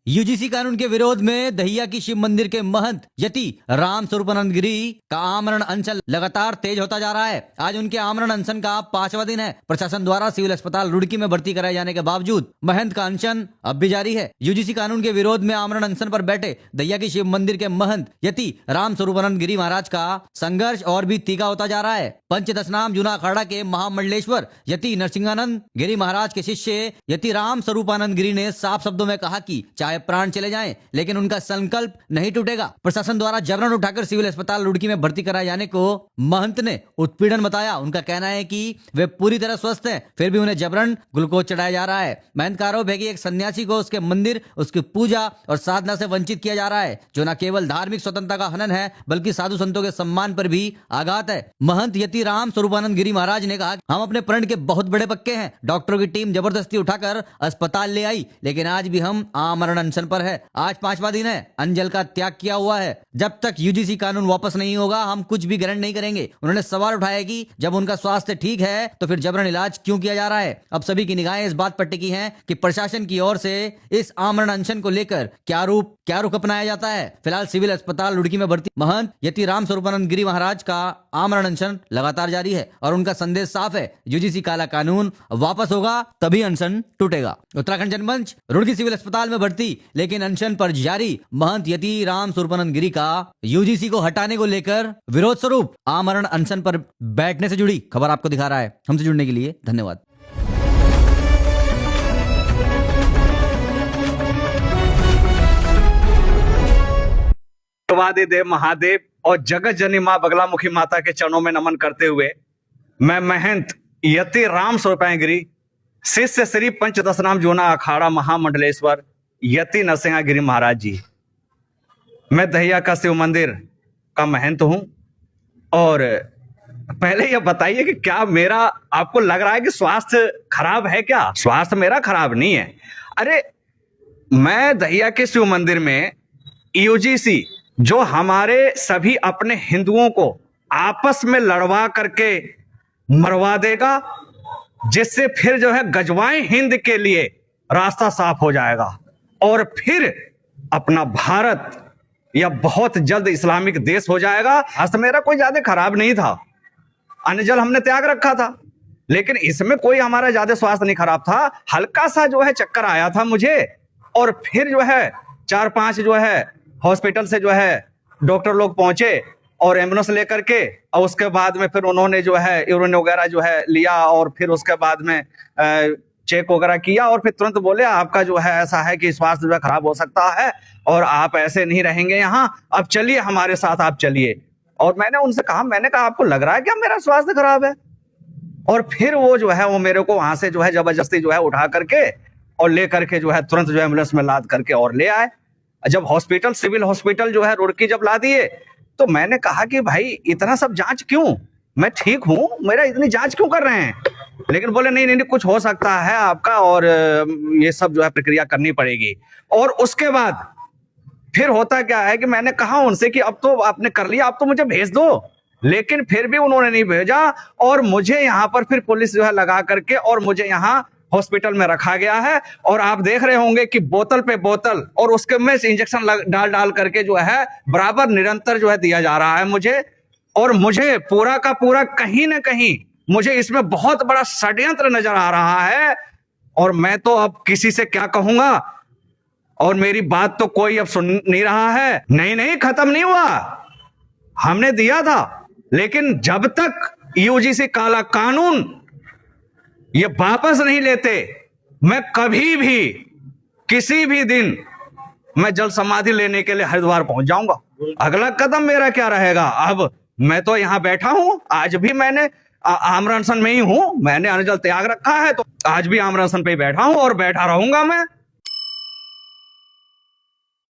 UGC कानून के विरोध में दहिया की शिव मंदिर के महंत यति राम स्वरूपानंद गिरी का आमरण अनशन लगातार तेज होता जा रहा है। आज उनके आमरण अनशन का 5वां दिन है। प्रशासन द्वारा सिविल अस्पताल रुड़की में भर्ती कराए जाने के बावजूद महंत का अनशन अब भी जारी है। यूजीसी कानून के विरोध में आमरण अनशन पर बैठे दहिया की शिव मंदिर के महंत यति राम स्वरूपानंद गिरी महाराज का संघर्ष और भी तीखा होता जा रहा है। पंचदशनाम जूना अखाड़ा के महामंडलेश्वर यति नरसिंहानंद गिरी महाराज के शिष्य यति राम स्वरूपानंद गिरी ने साफ शब्दों में कहा कि चाहे प्राण चले जाएं, लेकिन उनका संकल्प नहीं टूटेगा। प्रशासन द्वारा जबरन उठाकर सिविल अस्पताल रुड़की में भर्ती कराए जाने को महंत ने उत्पीड़न बताया। उनका कहना है कि वे पूरी तरह स्वस्थ हैं, फिर भी उन्हें जबरन ग्लूकोज चढ़ाया जा रहा है। महंत का आरोप है कि एक सन्यासी को उसके मंदिर, उसकी पूजा और साधना से वंचित किया जा रहा है, जो न केवल धार्मिक स्वतंत्रता का हनन है बल्कि साधु संतों के सम्मान पर भी आघात है। महंत यति राम स्वरूपानंद गिरी महाराज ने कहा, हम अपने प्रण के बहुत बड़े पक्के हैं। डॉक्टरों की टीम जबरदस्ती उठाकर अस्पताल ले आई, लेकिन आज भी हम आमरण अनशन पर है। आज 5वां दिन है, अंजल का त्याग किया हुआ है। जब तक यूजीसी कानून वापस नहीं होगा हम कुछ भी ग्रहण नहीं करेंगे। उन्होंने सवाल उठाया कि जब उनका स्वास्थ्य ठीक है तो फिर जबरन इलाज क्यों किया जा रहा है। अब सभी की निगाहें इस बात पर टिकी हैं कि प्रशासन की ओर से इस आमरण अनशन को लेकर क्या रुख अपनाया जाता है। फिलहाल सिविल अस्पताल रुड़की में भर्ती महंत यति राम स्वरूपानंद गिरी महाराज का आमरण अनशन लगातार जारी है और उनका संदेश साफ है, यूजीसी काला कानून वापस होगा तभी अनशन टूटेगा। उत्तराखंड जनमंच रुड़की सिविल अस्पताल में भर्ती लेकिन अनशन पर जारी महंत यति राम स्वरूपानंद गिरी का यूजीसी को हटाने को लेकर विरोध स्वरूप आमरण अनशन पर बैठने से जुड़ी खबर आपको दिखा रहा है। हमसे जुड़ने के लिए धन्यवाद। देव महादेव और जगत जननी मां बगलामुखी माता के चरणों में नमन करते हुए मैं महंत यति राम स्वरूपानंद गिरी शिष्य श्री पंचदशनाम जूना अखाड़ा महामंडलेश्वर यति नरसिंह गिरी महाराज जी, मैं दहिया का शिव मंदिर का महंत हूं। और पहले यह बताइए कि क्या मेरा आपको लग रहा है कि स्वास्थ्य खराब है? क्या स्वास्थ्य मेरा खराब नहीं है। अरे मैं दहिया के शिव मंदिर में यूजीसी जो हमारे सभी अपने हिंदुओं को आपस में लड़वा करके मरवा देगा, जिससे फिर जो है गजवाए हिंद के लिए रास्ता साफ हो जाएगा और फिर अपना भारत या बहुत जल्द इस्लामिक देश हो जाएगा। आज तो मेरा कोई ज्यादा खराब नहीं था, अनजल हमने त्याग रखा था, लेकिन इसमें कोई हमारा ज्यादा स्वास्थ्य नहीं खराब था। हल्का सा जो है चक्कर आया था मुझे और फिर जो है 4-5 जो है हॉस्पिटल से जो है डॉक्टर लोग पहुंचे और एम्बुलेंस लेकर के, और उसके बाद में फिर उन्होंने जो है यूरिन वगैरह जो है लिया और फिर उसके बाद में चेक वगैरह किया और फिर तुरंत बोले आपका जो है ऐसा है कि स्वास्थ्य जो है खराब हो सकता है और आप ऐसे नहीं रहेंगे यहाँ, अब चलिए हमारे साथ, आप चलिए। और मैंने उनसे कहा, मैंने कहा आपको लग रहा है क्या मेरा स्वास्थ्य खराब है? और फिर वो जो है वो मेरे को वहां से जो है जबरदस्ती जो है उठा करके और ले करके जो है तुरंत जो है एम्बुलेंस में लाद करके और ले आए। जब हॉस्पिटल, सिविल हॉस्पिटल जो है रुड़की जब ला दिए तो मैंने कहा कि भाई इतना सब जांच क्यों, मैं ठीक हूं, मेरा इतनी जांच क्यों कर रहे हैं? लेकिन बोले नहीं नहीं कुछ हो सकता है आपका और ये सब जो है प्रक्रिया करनी पड़ेगी। और उसके बाद फिर होता क्या है कि मैंने कहा उनसे कि अब तो आपने कर लिया, अब तो मुझे भेज दो, लेकिन फिर भी उन्होंने नहीं भेजा और मुझे यहाँ पर फिर पुलिस जो है लगा करके और मुझे यहाँ हॉस्पिटल में रखा गया है। और आप देख रहे होंगे कि बोतल पे बोतल और उसके में इंजेक्शन डाल करके जो है बराबर निरंतर जो है दिया जा रहा है मुझे। और मुझे पूरा का पूरा कहीं ना कहीं मुझे इसमें बहुत बड़ा षड्यंत्र नजर आ रहा है और मैं तो अब किसी से क्या कहूंगा, और मेरी बात तो कोई अब सुन नहीं रहा है। नहीं नहीं खत्म नहीं हुआ, हमने दिया था, लेकिन जब तक यूजीसी काला कानून ये वापस नहीं लेते, मैं कभी भी किसी भी दिन मैं जल समाधि लेने के लिए हरिद्वार पहुंच जाऊंगा। अगला कदम मेरा क्या रहेगा? अब मैं तो यहां बैठा हूं, आज भी मैंने आमरण अनशन में ही हूं, मैंने अनजल त्याग रखा है तो आज भी आमरण अनशन पे ही बैठा हूं और बैठा रहूंगा मैं।